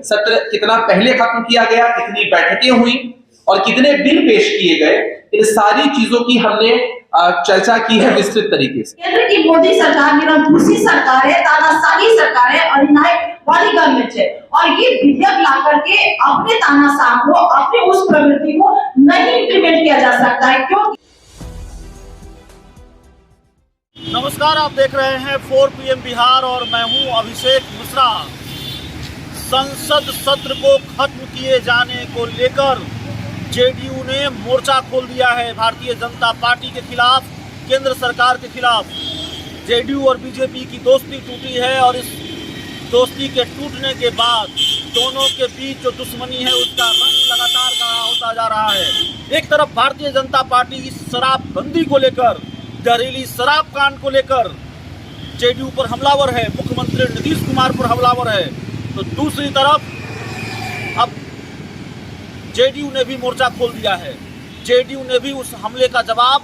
सत्र कितना पहले खत्म किया गया, कितनी बैठकें हुई और कितने बिल पेश किए गए, इन सारी चीजों की हमने चर्चा की है विस्तृत तरीके से। केंद्र की मोदी सरकार निरंकुशी सरकार है, तानाशाही सरकार है, अधिनायकवादी गवर्नमेंट है और ये विधेयक ला करके अपने तानाशाह को, अपने उस प्रवृत्ति को नहीं इम्प्लीमेंट किया जा सकता है। क्यों? नमस्कार, आप देख रहे हैं 4 PM बिहार और मैं हूं अभिषेक मिश्रा। संसद सत्र को खत्म किए जाने को लेकर जेडीयू ने मोर्चा खोल दिया है भारतीय जनता पार्टी के खिलाफ, केंद्र सरकार के खिलाफ। जेडीयू और बीजेपी की दोस्ती टूटी है और इस दोस्ती के टूटने के बाद दोनों के बीच जो दुश्मनी है उसका रंग लगातार गाढ़ा होता जा रहा है। एक तरफ भारतीय जनता पार्टी इस शराबबंदी को लेकर, जहरीली शराब कांड को लेकर जेडीयू पर हमलावर है, मुख्यमंत्री नीतीश कुमार पर हमलावर है, तो दूसरी तरफ अब जेडीयू ने भी मोर्चा खोल दिया है। जेडीयू ने भी उस हमले का जवाब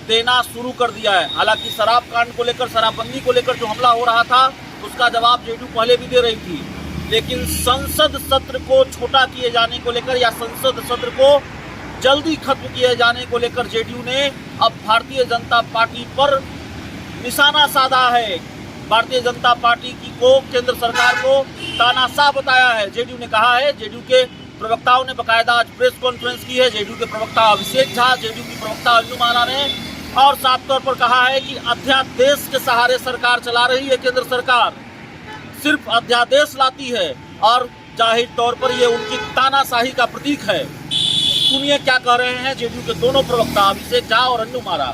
देना शुरू कर दिया है। हालांकि शराब कांड को लेकर, शराबबंदी को लेकर जो हमला हो रहा था उसका जवाब जेडीयू पहले भी दे रही थी, लेकिन संसद सत्र को छोटा किए जाने को लेकर या संसद सत्र को जल्दी खत्म किए जाने को लेकर जेडीयू ने अब भारतीय जनता पार्टी पर निशाना साधा है। भारतीय जनता पार्टी को, केंद्र सरकार को तानाशाह बताया है। जेडीयू ने कहा है, जेडीयू के प्रवक्ताओं ने बकायदा आज प्रेस कॉन्फ्रेंस की है। जेडीयू के प्रवक्ता अभिषेक झा, जेडीयू की प्रवक्ता अन्नू माना ने और साफ तौर पर कहा है कि अध्यादेश के सहारे सरकार चला रही है। केंद्र सरकार सिर्फ अध्यादेश लाती है और जाहिर तौर पर ये उनकी तानाशाही का प्रतीक है। सुनिए क्या कह रहे हैं जेडीयू के दोनों प्रवक्ता अभिषेक झा और अन्नू मारा।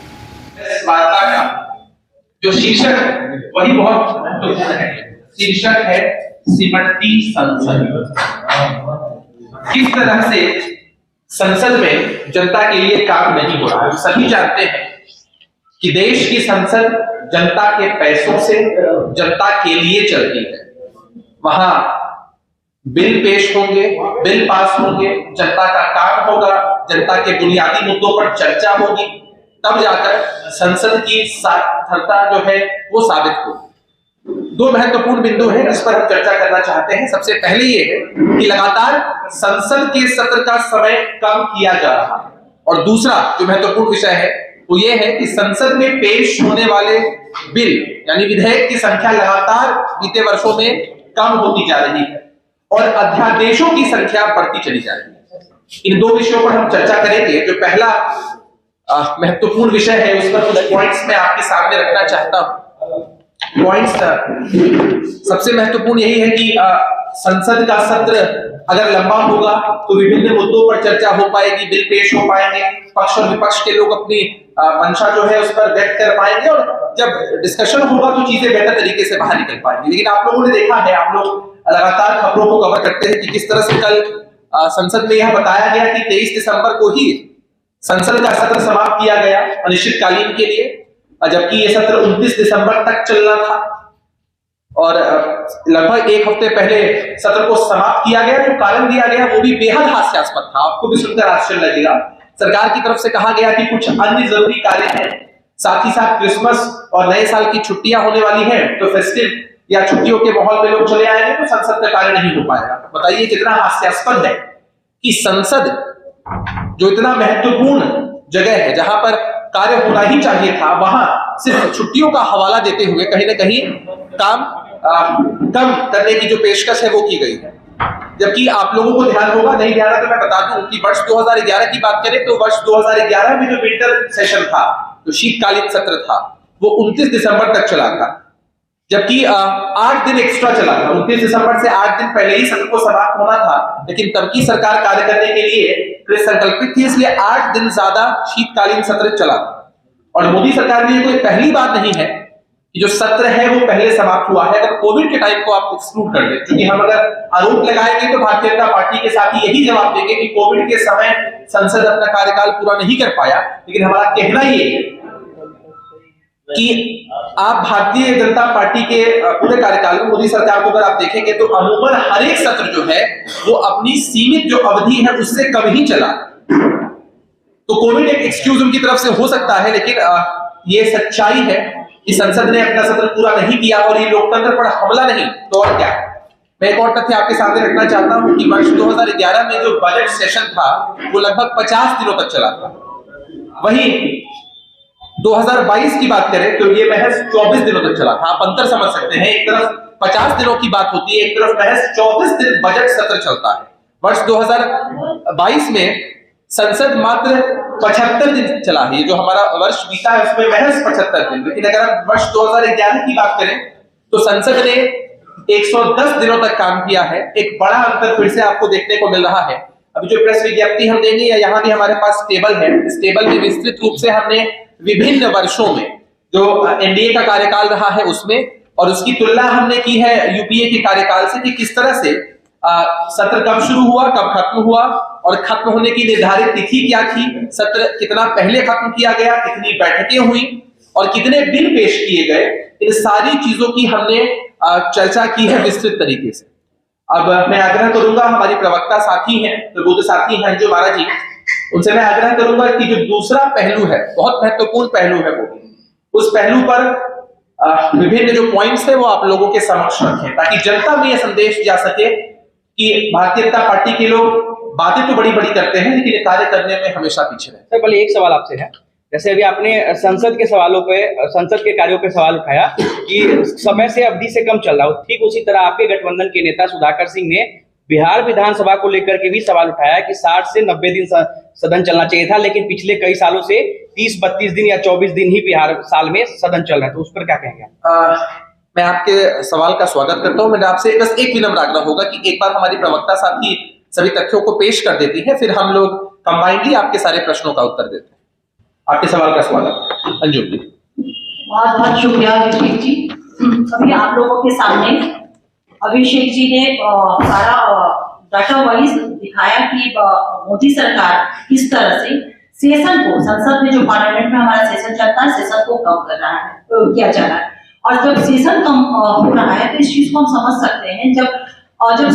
वार्ता का जो शीर्षक है वही बहुत महत्वपूर्ण है। शीर्षक है सिमटती संसद। किस तरह से संसद में जनता के लिए काम नहीं हो रहा है। सभी जानते हैं कि देश की संसद जनता के पैसों से, जनता के लिए चलती है। वहां बिल पेश होंगे, बिल पास होंगे, जनता का काम होगा, जनता के बुनियादी मुद्दों पर चर्चा होगी, तब जाकर संसद की सार्थकता जो है वो साबित होगी। दो महत्वपूर्ण बिंदु हैं जिस पर हम चर्चा करना चाहते हैं। सबसे पहले ये है कि लगातार संसद के सत्र का समय कम किया जा रहा है और दूसरा जो महत्वपूर्ण विषय है वो ये है कि संसद में पेश होने वाले बिल यानी विधेयक की संख्या लगातार बीते वर्षों में कम होती जा रही है और अध्यादेशों की संख्या बढ़ती चली जा रही है। इन दो विषयों पर हम चर्चा करेंगे। जो पहला महत्वपूर्ण विषय है उस पर कुछ पॉइंट्स मैं आपके सामने रखना चाहता हूं। पॉइंट्स सबसे महत्वपूर्ण यही है कि संसद का सत्र अगर लंबा होगा तो विभिन्न मुद्दों पर चर्चा हो पाएगी, बिल पेश हो पाएंगे, पक्ष और विपक्ष के लोग अपनी मंशा जो है उस पर व्यक्त कर पाएंगे और जब डिस्कशन होगा तो चीजें बेहतर तरीके से बाहर निकल पाएंगी। लेकिन आप लोगों ने देखा है, आप लोग लगातार खबरों को कवर करते हैं कि किस तरह से कल संसद में यह बताया गया कि 23 दिसंबर को ही संसद का सत्र समाप्त किया गया अनिश्चितकालीन के लिए, जबकि यह सत्र 29 दिसंबर तक चलना था और लगभग एक हफ्ते पहले सत्र को समाप्त किया गया। जो कारण दिया गया वो भी बेहद हास्यास्पद था, आपको भी सुनकर आश्चर्य लगेगा। सरकार की तरफ से कहा गया कि कुछ अन्य जरूरी कार्य हैं, साथ ही साथ क्रिसमस और नए साल की छुट्टियां होने वाली हैं, तो फेस्टिव या छुट्टियों के माहौल में लोग चले आएंगे तो संसद का कार्य नहीं हो पाएगा। बताइए कितना हास्यास्पद है कि संसद जो इतना महत्वपूर्ण जगह है जहां पर कार्य होना ही चाहिए था, वहां सिर्फ छुट्टियों का हवाला देते हुए कहीं ना कहीं काम कम करने की जो पेशकश है वो की गई है। जबकि आप लोगों को ध्यान होगा, नहीं ध्यान है तो मैं बता दूं कि वर्ष 2011 की बात करें तो वर्ष 2011 में जो विंटर सेशन था, जो शीतकालीन सत्र था, वो 29 दिसंबर तक चला था, जबकि 8 दिन एक्स्ट्रा चला था। 29 दिसंबर से 8 दिन पहले ही सत्र को समाप्त होना था, लेकिन तब की सरकार कार्य करने के लिए संकल्पित थी, इसलिए 8 दिन ज्यादा शीतकालीन सत्र चला था। और मोदी सरकार में ये कोई पहली बात नहीं है कि जो सत्र है वो पहले समाप्त हुआ है। अगर कोविड के टाइम को आप एक्सक्लूड कर दें, क्योंकि हम अगर आरोप लगाएंगे तो भारतीय जनता पार्टी के साथ यही जवाब देंगे कि कोविड के समय संसद अपना कार्यकाल पूरा नहीं कर पाया। लेकिन हमारा कहना ये है कि आप भारतीय जनता पार्टी के पूरे कार्यकाल में मोदी सरकार को अगर आप देखेंगे तो अमूमन हर एक सत्र जो है वो अपनी सीमित जो अवधि है उससे कम ही चला। तो कोविड एक एक्सक्यूज उनकी तरफ से हो सकता है, लेकिन ये सच्चाई है कि संसद ने अपना सत्र पूरा नहीं किया और ये लोकतंत्र पर हमला नहीं तो और क्या। मैं एक और तथ्य आपके सामने रखना चाहता हूं कि वर्ष 2011 में जो बजट सेशन था वो लगभग 50 दिनों तक चला था। वहीं 2022 की बात करें तो ये महज 24 दिनों तक चला था। आप अंतर समझ सकते हैं, एक तरफ 50 दिनों की बात होती है, एक तरफ महज 24 दिन बजट सत्र चलता है। वर्ष 2022 में संसद मात्र 75 दिन चला है। ये जो हमारा वर्ष बीता है उसमें महज 75 दिन। लेकिन अगर हम वर्ष 2011 की बात करें तो संसद ने 110 दिनों तक काम किया है। एक बड़ा अंतर फिर से आपको देखने को मिल रहा है। अभी जो प्रेस विज्ञप्ति हम देंगे या यहाँ भी हमारे पास टेबल है, इस टेबल में विस्तृत रूप से हमने विभिन्न वर्षों में जो एनडीए का कार्यकाल रहा है उसमें और उसकी तुलना हमने की है यूपीए के कार्यकाल से कि किस तरह से सत्र कब शुरू हुआ, कब खत्म हुआ और खत्म होने की निर्धारित तिथि क्या थी, सत्र कितना पहले खत्म किया गया, कितनी बैठकें हुई और कितने बिल पेश किए गए। इन सारी चीजों की हमने चर्चा की है विस्तृत तरीके से। अब मैं आग्रह करूंगा, हमारी प्रवक्ता साथी हैं, प्रबुद्ध साथी हैं जो महाराज जी, उनसे मैं आग्रह करूंगा कि जो दूसरा पहलू है, बहुत महत्वपूर्ण पहलू है वो, उस पहलू पर विभिन्न जो पॉइंट्स है वो आप लोगों के समक्ष रखें ताकि जनता में यह संदेश जा सके कि भारतीय जनता पार्टी के लोग बातें तो बड़ी बड़ी करते हैं लेकिन कार्य करने में हमेशा पीछे रहते हैं। पहले एक सवाल आपसे है, जैसे अभी आपने संसद के सवालों पे, संसद के कार्यों पे सवाल उठाया कि समय से अवधि से कम चल रहा हो, ठीक उसी तरह आपके गठबंधन के नेता सुधाकर सिंह ने बिहार विधानसभा को लेकर के भी सवाल उठाया कि 60 से 90 दिन सदन चलना चाहिए था, लेकिन पिछले कई सालों से 30-32 दिन या 24 दिन ही बिहार साल में सदन चल रहा है, तो उस पर क्या कहेंगे? मैं आपके सवाल का स्वागत करता हूं। मैंने आपसे बस एक विनम्र आग्रह होगा कि एक बार हमारी प्रवक्ता साथी सभी तथ्यों को पेश कर देती है, फिर हम लोग कंबाइंडली आपके सारे प्रश्नों का उत्तर देते हैं। आपके सवाल का स्वागत। अंजुम जी। बहुत बहुत शुक्रिया अभिषेक जी। अभी आप लोगों के सामने अभिषेक जी ने सारा डाटा वाइज दिखाया कि मोदी सरकार किस तरह से सेशन को, संसद में जो पार्लियामेंट में हमारा सेशन चलता है, सेशन को कम कर रहा है, किया जा रहा है। और जब सेशन कम हो रहा है तो इस चीज को हम समझ सकते हैं, जब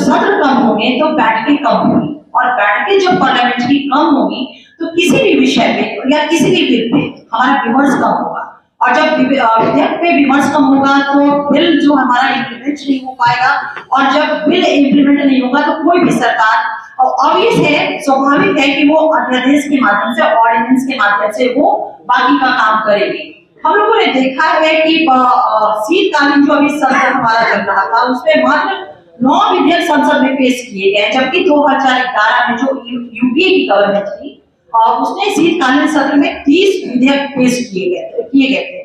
सत्र कम होंगे तो बैठकें कम होंगी और बैठकें जब पार्लियामेंट की कम होगी तो किसी भी विषय पे या किसी भी बिल पे हमारा विमर्श कम होगा और जब विधेयक पे विमर्श कम होगा तो बिल जो हमारा इम्प्लीमेंट नहीं हो पाएगा और जब बिल इम्प्लीमेंट नहीं होगा तो कोई भी सरकार ऑब्वियस है, स्वाभाविक है कि वो अध्यादेश के माध्यम से, ऑर्डिनेंस के माध्यम से वो बाकी का काम करेगी। हम लोगों ने देखा है कि शीतकालीन जो अभी सत्र हमारा चल रहा था उसमें मात्र 9 विधेयक संसद में पेश किए गए, जबकि 2011 में जो यूपीए की गवर्नमेंट थी उसने शीतकालीन सत्र में 30 विधेयक पेश किए गए थे।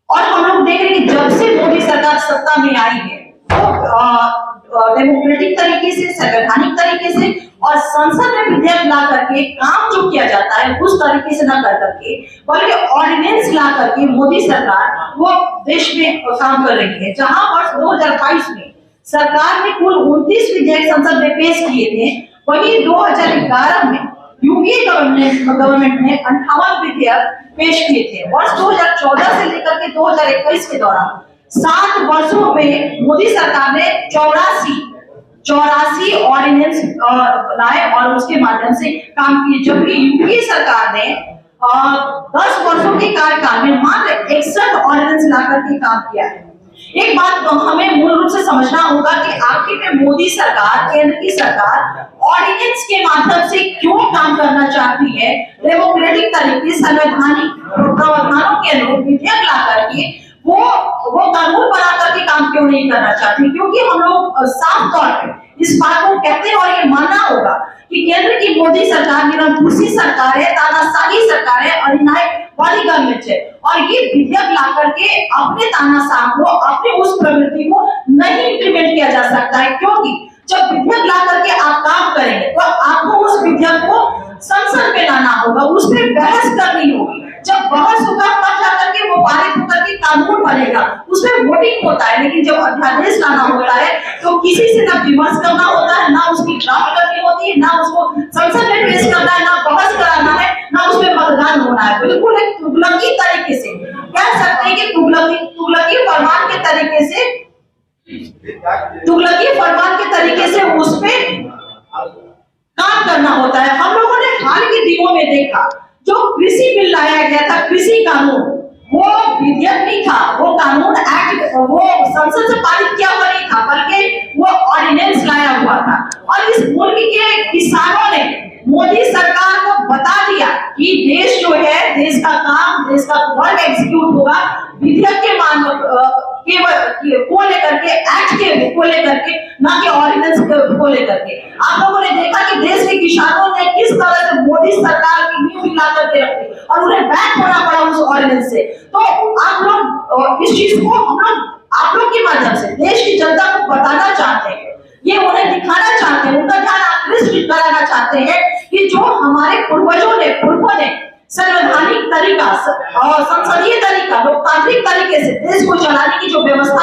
और हम लोग देख रहे हैं कि जब से मोदी सरकार सत्ता में आई है तो डेमोक्रेटिक तरीके से, संवैधानिक तरीके से और संसद में विधेयक ला करके काम जो किया जाता है उस तरीके से न कर करके बल्कि ऑर्डिनेंस ला करके मोदी सरकार वो देश में काम कर रही है। जहां वर्ष 2022 में सरकार ने कुल 29 विधेयक संसद में पेश किए थे, वहीं 2011 में यूपीए गवर्नमेंट ने 58 विधेयक पेश किए थे। वर्ष 2014 से लेकर के 2021 के दौरान 7 वर्षों में मोदी सरकार ने 84 ऑर्डिनेंस लाए और उसके माध्यम से काम किए, जबकि यूपीए सरकार ने 10 वर्षों के कार्यकाल में मात्र 61 ऑर्डिनेंस लाकर के काम किया है। एक बात तो हमें मूल रूप से समझना होगा कि आखिर में मोदी सरकार, केंद्र की सरकार ऑर्डिनेंस के माध्यम से क्यों काम करना चाहती है, डेमोक्रेटिक तरीके, संवैधानिक प्रावधानों के अनुरूप विधेयक ला करके वो कानून बना करके काम क्यों नहीं करना चाहती? क्योंकि हम लोग साफ तौर पे इस बात को कहते हैं और ये मानना होगा कि केंद्र की मोदी सरकार निरंकुशी सरकार है, तानाशाही सरकार है, अधिनायक वाली गवर्नमेंट है और ये विधेयक ला करके अपने तानाशाह को, अपने उस प्रवृत्ति को नहीं इम्प्लीमेंट किया जा सकता है। क्योंकि जब विधेयक ला करके आप काम करेंगे तो आपको उस विधेयक को संसद में लाना होगा, उस पर बहस करनी होगी। जब बहस होगा तब जाकर के वो पारित होकर के कानून बनेगा, उसमें वोटिंग होता है। लेकिन जब अध्यादेश लाना होता है तो किसी से ना विमर्श करना होता है, ना उसकी ड्राफ्ट करनी होती है, ना उसको संसद में पेश करना है, ना बहस कराना है, ना उसमें मतदान होना है। बिल्कुल एक तुगलकी तरीके से कह सकते हैं कि तुगलकी फरमान के तरीके से उस पे काम करना होता है। हम लोगों ने हाल के दिनों में देखा जो कृषि बिल लाया गया था, कृषि कानून, वो विधेयक नहीं था, वो कानून एक्ट वो संसद से पारित किया हुआ नहीं था, बल्कि वो ऑर्डिनेंस लाया हुआ था। और इस मुल्क के किसानों ने मोदी सरकार को बता दिया कि देश जो है, देश का काम, देश का वर्क एग्जीक्यूट होगा विधेयक के मान को लेकर के, एक्ट के को लेकर के, ना कि ऑर्डिनेंस को लेकर के। आप लोगों ने देखा कि देश के किसानों ने किस तरह से मोदी सरकार की नींव हिला करके रखी और उन्हें बैक होना पड़ा उस ऑर्डिनेंस से। तो आप लोग इस चीज को हम लोग आप लोग के माध्यम से देश की जनता को बताना चाहते हैं, ये उन्हें दिखाना चाहते हैं, उनका ध्यान आकृष्ट कराना चाहते हैं कि जो हमारे पूर्वजों ने संवैधानिक तरीका और संसदीय तरीका, लोकतांत्रिक तरीके से देश को चलाने की जो व्यवस्था